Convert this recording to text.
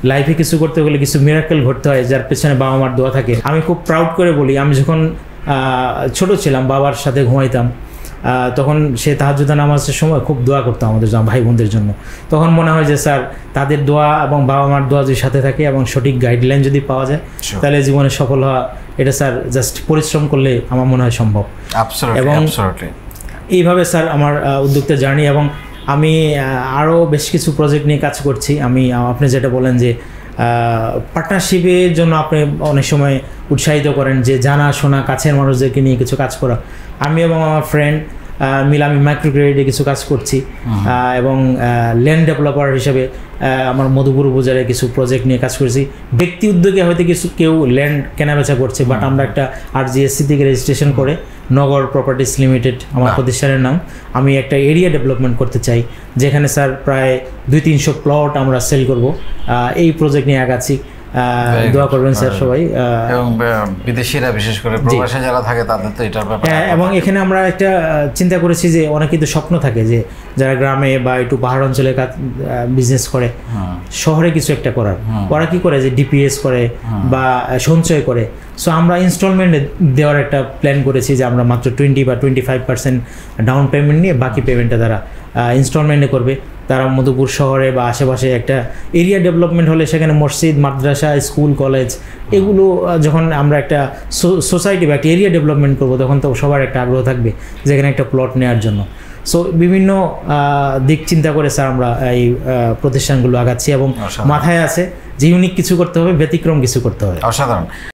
লাইফে কিছু করতে গেলে কিছু মিরাকেল ঘটতে হয়, যার পেছনে বাবা মার দোয়া থাকে। আমি খুব প্রাউড করে বলি, আমি যখন ছোট ছিলাম বাবার সাথে ঘুমাইতাম, তখন সে তাহাজ্জুদের নামাজের সময় খুব দোয়া করতাম আমাদের ভাই বোনদের জন্য। তখন মনে হয় যে স্যার তাদের দোয়া এবং বাবা মার দোয়া যদি সাথে থাকে এবং সঠিক গাইডলাইন যদি পাওয়া যায় তাহলে জীবনে সফল হওয়া এটা স্যার জাস্ট পরিশ্রম করলে আমার মনে হয় সম্ভব। এবং এইভাবে স্যার আমার উদ্যোক্তা জার্নি, এবং আমি আরও বেশ কিছু প্রজেক্ট নিয়ে কাজ করছি। আপনি যেটা বলেন যে পার্টনারশিপের জন্য আপনি অনেক সময় উৎসাহিত করেন যে জানা শোনা কাছের মানুষদেরকে নিয়ে কিছু কাজ করা। আমি এবং আমার ফ্রেন্ড মিলে আমি মাইক্রো ক্রেডিটে কিছু কাজ করছি, এবং ল্যান্ড ডেভেলপার হিসেবে আমার মধুপুর উপজেলায় কিছু প্রজেক্ট নিয়ে কাজ করছি। ব্যক্তি উদ্যোগে হয়তো কেউ ল্যান্ড কেনাবেচা করছে, বাট আমরা একটা RGSC থেকে রেজিস্ট্রেশন করে নগর প্রপার্টিস লিমিটেড আমার প্রতিষ্ঠানের নাম, আমি একটা এরিয়া ডেভেলপমেন্ট করতে চাই, যেখানে স্যার প্রায় 200-300 প্লট আমরা সেল করব। এই প্রজেক্ট নিয়ে আগাচ্ছি, দোয়া করবেন স্যার সবাই। এবং বিদেশিরা বিশেষ করে প্রবাসে যারা থাকে তাদের তো এটার ব্যাপারে, এবং এখানে আমরা একটা চিন্তা করেছি যে অনেকেই তো স্বপ্ন থাকে যে যারা গ্রামে বা একটু পাহাড় অঞ্চলে বিজনেস করে, শহরে কিছু একটা করার, ওরা কি করে যে DPS করে বা সঞ্চয় করে। সো আমরা ইনস্টলমেন্টে দেওয়ার একটা প্ল্যান করেছি যে আমরা মাত্র 20 বা 25% ডাউন পেমেন্ট নিয়ে বাকি পেমেন্টটা তারা ইনস্টলমেন্টে করবে। তারা মধুপুর শহরে বা আশেপাশে একটা এরিয়া ডেভেলপমেন্ট হলে সেখানে মসজিদ, মাদ্রাসা, স্কুল, কলেজ এগুলো যখন আমরা একটা সোসাইটি বা একটা এরিয়া ডেভেলপমেন্ট করবো, তখন তো সবার একটা আগ্রহ থাকবে যেখানে একটা প্লট নেওয়ার জন্য। সো বিভিন্ন দিক চিন্তা করে স্যার আমরা এই প্রতিষ্ঠানগুলো আগাচ্ছি, এবং মাথায় আছে যে ইউনিক কিছু করতে হবে, ব্যতিক্রম কিছু করতে হবে। অসাধারণ।